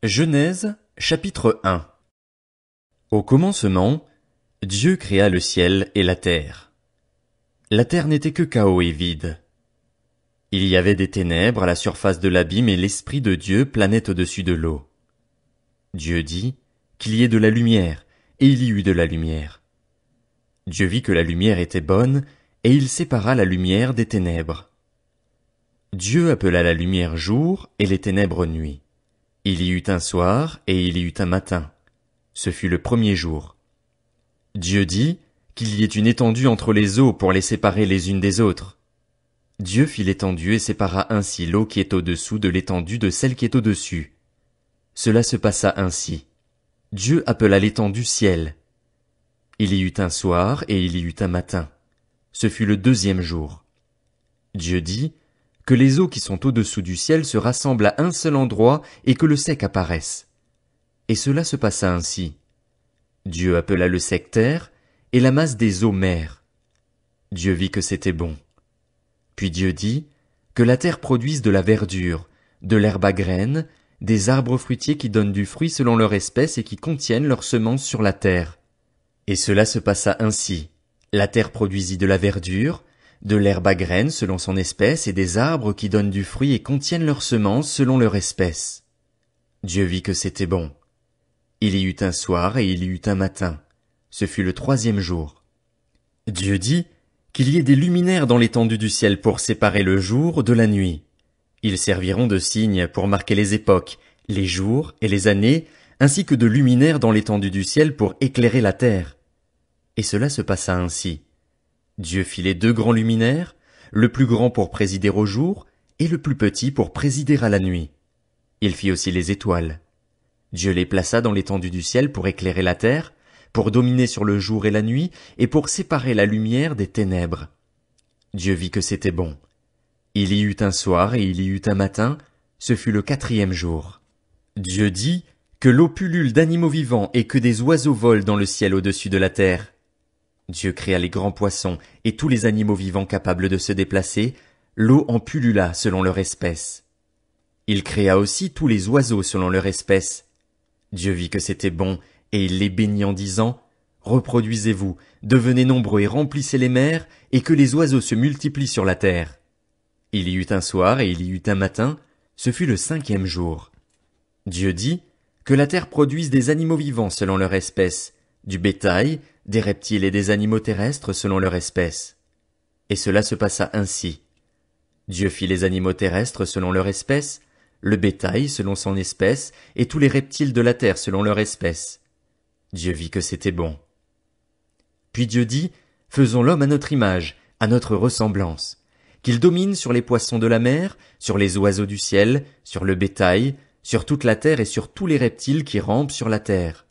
Genèse, chapitre 1. Au commencement, Dieu créa le ciel et la terre. La terre n'était que chaos et vide. Il y avait des ténèbres à la surface de l'abîme et l'Esprit de Dieu planait au-dessus de l'eau. Dieu dit qu'il y ait de la lumière, et il y eut de la lumière. Dieu vit que la lumière était bonne, et il sépara la lumière des ténèbres. Dieu appela la lumière jour et les ténèbres nuit. Il y eut un soir et il y eut un matin. Ce fut le premier jour. Dieu dit qu'il y ait une étendue entre les eaux pour les séparer les unes des autres. Dieu fit l'étendue et sépara ainsi l'eau qui est au-dessous de l'étendue de celle qui est au-dessus. Cela se passa ainsi. Dieu appela l'étendue ciel. Il y eut un soir et il y eut un matin. Ce fut le deuxième jour. Dieu dit que les eaux qui sont au-dessous du ciel se rassemblent à un seul endroit et que le sec apparaisse. Et cela se passa ainsi. Dieu appela le sec terre et la masse des eaux mer. Dieu vit que c'était bon. Puis Dieu dit que la terre produise de la verdure, de l'herbe à graines, des arbres fruitiers qui donnent du fruit selon leur espèce et qui contiennent leurs semences sur la terre. Et cela se passa ainsi. La terre produisit de la verdure, de l'herbe à graines selon son espèce et des arbres qui donnent du fruit et contiennent leurs semences selon leur espèce. Dieu vit que c'était bon. Il y eut un soir et il y eut un matin. Ce fut le troisième jour. Dieu dit qu'il y ait des luminaires dans l'étendue du ciel pour séparer le jour de la nuit. Ils serviront de signes pour marquer les époques, les jours et les années, ainsi que de luminaires dans l'étendue du ciel pour éclairer la terre. Et cela se passa ainsi. Dieu fit les deux grands luminaires, le plus grand pour présider au jour, et le plus petit pour présider à la nuit. Il fit aussi les étoiles. Dieu les plaça dans l'étendue du ciel pour éclairer la terre, pour dominer sur le jour et la nuit, et pour séparer la lumière des ténèbres. Dieu vit que c'était bon. Il y eut un soir et il y eut un matin, ce fut le quatrième jour. Dieu dit que l'eau pullule d'animaux vivants et que des oiseaux volent dans le ciel au-dessus de la terre. Dieu créa les grands poissons et tous les animaux vivants capables de se déplacer, l'eau en pullula selon leur espèce. Il créa aussi tous les oiseaux selon leur espèce. Dieu vit que c'était bon, et il les bénit en disant, « Reproduisez-vous, devenez nombreux et remplissez les mers, et que les oiseaux se multiplient sur la terre. » Il y eut un soir et il y eut un matin, ce fut le cinquième jour. Dieu dit que la terre produise des animaux vivants selon leur espèce, du bétail, des reptiles et des animaux terrestres selon leur espèce. Et cela se passa ainsi. Dieu fit les animaux terrestres selon leur espèce, le bétail selon son espèce, et tous les reptiles de la terre selon leur espèce. Dieu vit que c'était bon. Puis Dieu dit, faisons l'homme à notre image, à notre ressemblance, qu'il domine sur les poissons de la mer, sur les oiseaux du ciel, sur le bétail, sur toute la terre et sur tous les reptiles qui rampent sur la terre.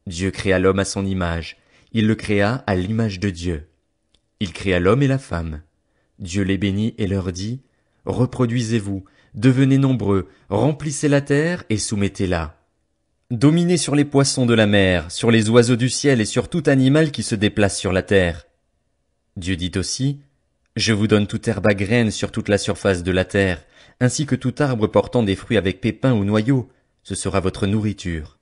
Dieu créa l'homme à son image, il le créa à l'image de Dieu. Il créa l'homme et la femme. Dieu les bénit et leur dit, reproduisez-vous, devenez nombreux, remplissez la terre et soumettez-la. Dominez sur les poissons de la mer, sur les oiseaux du ciel et sur tout animal qui se déplace sur la terre. Dieu dit aussi, je vous donne toute herbe à graines sur toute la surface de la terre, ainsi que tout arbre portant des fruits avec pépins ou noyaux, ce sera votre nourriture.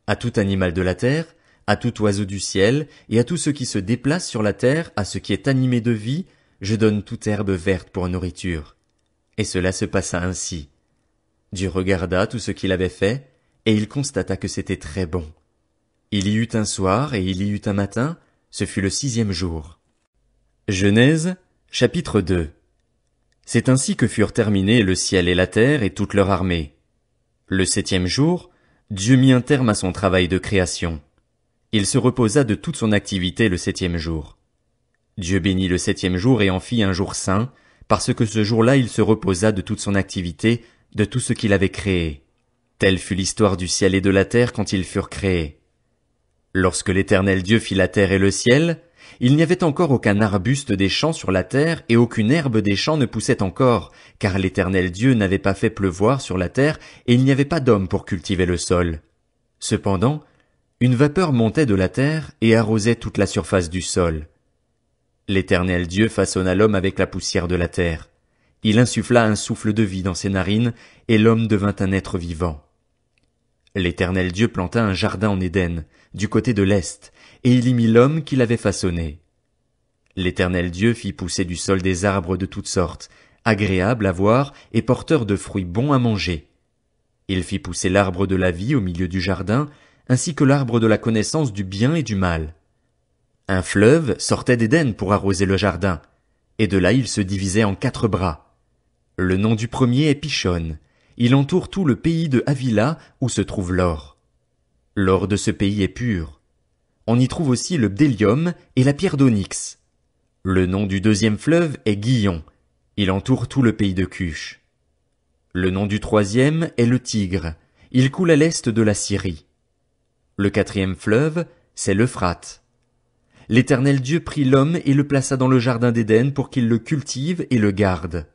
À tout animal de la terre, à tout oiseau du ciel, et à tout ce qui se déplace sur la terre, à ce qui est animé de vie, je donne toute herbe verte pour nourriture. Et cela se passa ainsi. Dieu regarda tout ce qu'il avait fait, et il constata que c'était très bon. Il y eut un soir et il y eut un matin, ce fut le sixième jour. Genèse, chapitre 2. C'est ainsi que furent terminés le ciel et la terre et toute leur armée. Le septième jour, Dieu mit un terme à son travail de création. Il se reposa de toute son activité le septième jour. Dieu bénit le septième jour et en fit un jour saint, parce que ce jour-là il se reposa de toute son activité, de tout ce qu'il avait créé. Telle fut l'histoire du ciel et de la terre quand ils furent créés. Lorsque l'Éternel Dieu fit la terre et le ciel, il n'y avait encore aucun arbuste des champs sur la terre et aucune herbe des champs ne poussait encore, car l'Éternel Dieu n'avait pas fait pleuvoir sur la terre et il n'y avait pas d'homme pour cultiver le sol. Cependant, une vapeur montait de la terre et arrosait toute la surface du sol. L'Éternel Dieu façonna l'homme avec la poussière de la terre. Il insuffla un souffle de vie dans ses narines et l'homme devint un être vivant. L'Éternel Dieu planta un jardin en Éden, du côté de l'Est, et il y mit l'homme qu'il avait façonné. L'Éternel Dieu fit pousser du sol des arbres de toutes sortes, agréables à voir et porteurs de fruits bons à manger. Il fit pousser l'arbre de la vie au milieu du jardin, ainsi que l'arbre de la connaissance du bien et du mal. Un fleuve sortait d'Éden pour arroser le jardin, et de là il se divisait en 4 bras. Le nom du premier est Pishon. Il entoure tout le pays de Havila où se trouve l'or. L'or de ce pays est pur. On y trouve aussi le bdellium et la pierre d'onyx. Le nom du deuxième fleuve est Gihon. Il entoure tout le pays de Cush. Le nom du troisième est le Tigre. Il coule à l'est de la Syrie. Le 4e fleuve, c'est l'Euphrate. L'Éternel Dieu prit l'homme et le plaça dans le jardin d'Éden pour qu'il le cultive et le garde.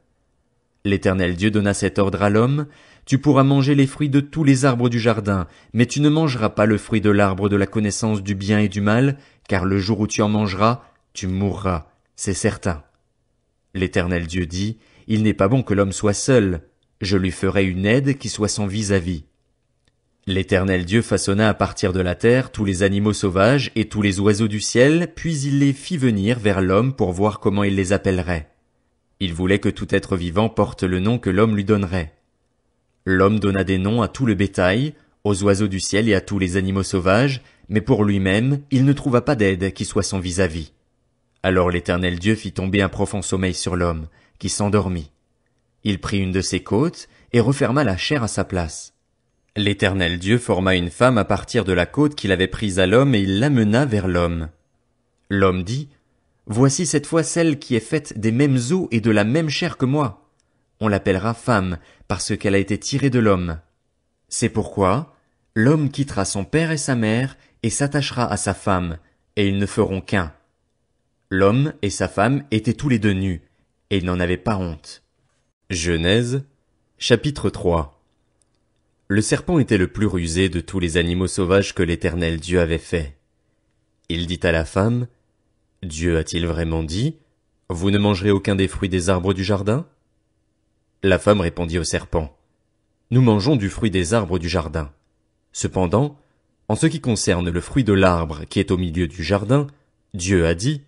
L'Éternel Dieu donna cet ordre à l'homme: tu pourras manger les fruits de tous les arbres du jardin, mais tu ne mangeras pas le fruit de l'arbre de la connaissance du bien et du mal, car le jour où tu en mangeras, tu mourras, c'est certain. L'Éternel Dieu dit: il n'est pas bon que l'homme soit seul, je lui ferai une aide qui soit son vis-à-vis. L'Éternel Dieu façonna à partir de la terre tous les animaux sauvages et tous les oiseaux du ciel, puis il les fit venir vers l'homme pour voir comment il les appellerait. Il voulait que tout être vivant porte le nom que l'homme lui donnerait. L'homme donna des noms à tout le bétail, aux oiseaux du ciel et à tous les animaux sauvages, mais pour lui-même, il ne trouva pas d'aide qui soit son vis-à-vis. Alors l'Éternel Dieu fit tomber un profond sommeil sur l'homme, qui s'endormit. Il prit une de ses côtes et referma la chair à sa place. L'Éternel Dieu forma une femme à partir de la côte qu'il avait prise à l'homme et il l'amena vers l'homme. L'homme dit: voici cette fois celle qui est faite des mêmes os et de la même chair que moi. On l'appellera femme, parce qu'elle a été tirée de l'homme. C'est pourquoi l'homme quittera son père et sa mère et s'attachera à sa femme, et ils ne feront qu'un. L'homme et sa femme étaient tous les deux nus, et ils n'en avaient pas honte. Genèse, chapitre 3. Le serpent était le plus rusé de tous les animaux sauvages que l'Éternel Dieu avait fait. Il dit à la femme: Dieu a-t-il vraiment dit: vous ne mangerez aucun des fruits des arbres du jardin? La femme répondit au serpent: nous mangeons du fruit des arbres du jardin. Cependant, en ce qui concerne le fruit de l'arbre qui est au milieu du jardin, Dieu a dit: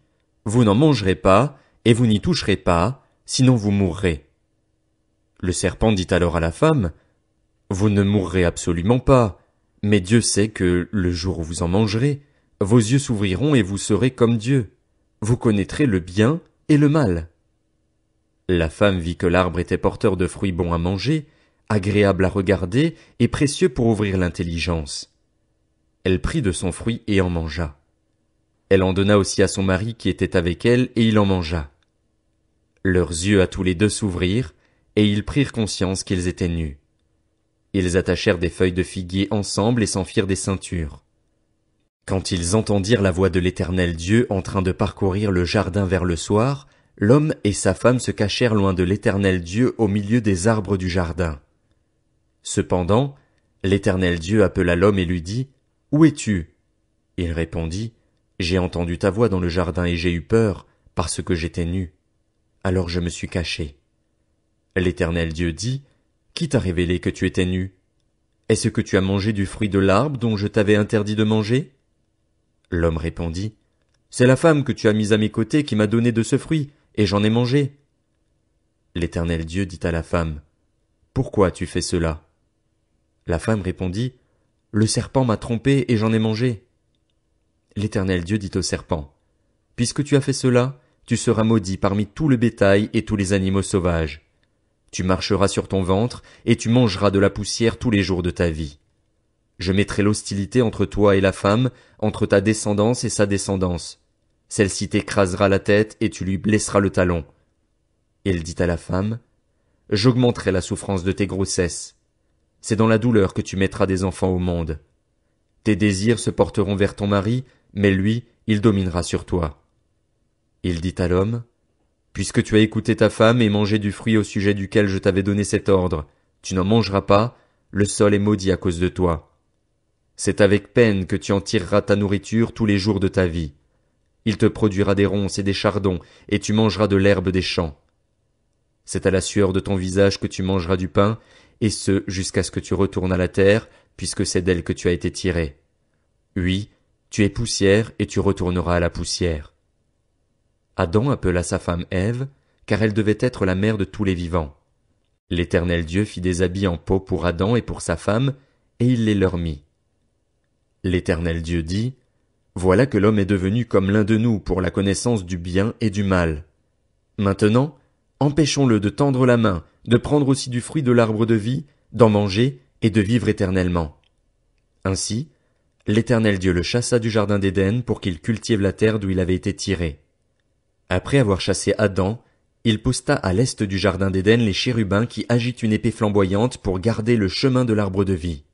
vous n'en mangerez pas, et vous n'y toucherez pas, sinon vous mourrez. Le serpent dit alors à la femme: vous ne mourrez absolument pas, mais Dieu sait que, le jour où vous en mangerez, vos yeux s'ouvriront et vous serez comme Dieu. Vous connaîtrez le bien et le mal. La femme vit que l'arbre était porteur de fruits bons à manger, agréable à regarder et précieux pour ouvrir l'intelligence. Elle prit de son fruit et en mangea. Elle en donna aussi à son mari qui était avec elle, et il en mangea. Leurs yeux à tous les deux s'ouvrirent, et ils prirent conscience qu'ils étaient nus. Ils attachèrent des feuilles de figuier ensemble et s'en firent des ceintures. Quand ils entendirent la voix de l'Éternel Dieu en train de parcourir le jardin vers le soir, l'homme et sa femme se cachèrent loin de l'Éternel Dieu au milieu des arbres du jardin. Cependant, l'Éternel Dieu appela l'homme et lui dit: où es-tu? Il répondit: j'ai entendu ta voix dans le jardin et j'ai eu peur, parce que j'étais nu. Alors je me suis caché. L'Éternel Dieu dit: qui t'a révélé que tu étais nu? Est-ce que tu as mangé du fruit de l'arbre dont je t'avais interdit de manger? L'homme répondit: c'est la femme que tu as mise à mes côtés qui m'a donné de ce fruit, et j'en ai mangé. L'Éternel Dieu dit à la femme: pourquoi as-tu fait cela? La femme répondit: le serpent m'a trompé et j'en ai mangé. L'Éternel Dieu dit au serpent: puisque tu as fait cela, tu seras maudit parmi tout le bétail et tous les animaux sauvages. Tu marcheras sur ton ventre, et tu mangeras de la poussière tous les jours de ta vie. Je mettrai l'hostilité entre toi et la femme, entre ta descendance et sa descendance. Celle-ci t'écrasera la tête, et tu lui blesseras le talon. Il dit à la femme: j'augmenterai la souffrance de tes grossesses. C'est dans la douleur que tu mettras des enfants au monde. Tes désirs se porteront vers ton mari, mais lui, il dominera sur toi. Il dit à l'homme: puisque tu as écouté ta femme et mangé du fruit au sujet duquel je t'avais donné cet ordre, tu n'en mangeras pas, le sol est maudit à cause de toi. C'est avec peine que tu en tireras ta nourriture tous les jours de ta vie. Il te produira des ronces et des chardons, et tu mangeras de l'herbe des champs. C'est à la sueur de ton visage que tu mangeras du pain, et ce jusqu'à ce que tu retournes à la terre, puisque c'est d'elle que tu as été tiré. Oui, tu es poussière et tu retourneras à la poussière. Adam appela sa femme Ève, car elle devait être la mère de tous les vivants. L'Éternel Dieu fit des habits en peau pour Adam et pour sa femme, et il les leur mit. L'Éternel Dieu dit, Voilà que l'homme est devenu comme l'un de nous pour la connaissance du bien et du mal. Maintenant, empêchons-le de tendre la main, de prendre aussi du fruit de l'arbre de vie, d'en manger et de vivre éternellement. Ainsi, l'Éternel Dieu le chassa du jardin d'Éden pour qu'il cultive la terre d'où il avait été tiré. Après avoir chassé Adam, il posta à l'est du jardin d'Éden les chérubins qui agitent une épée flamboyante pour garder le chemin de l'arbre de vie.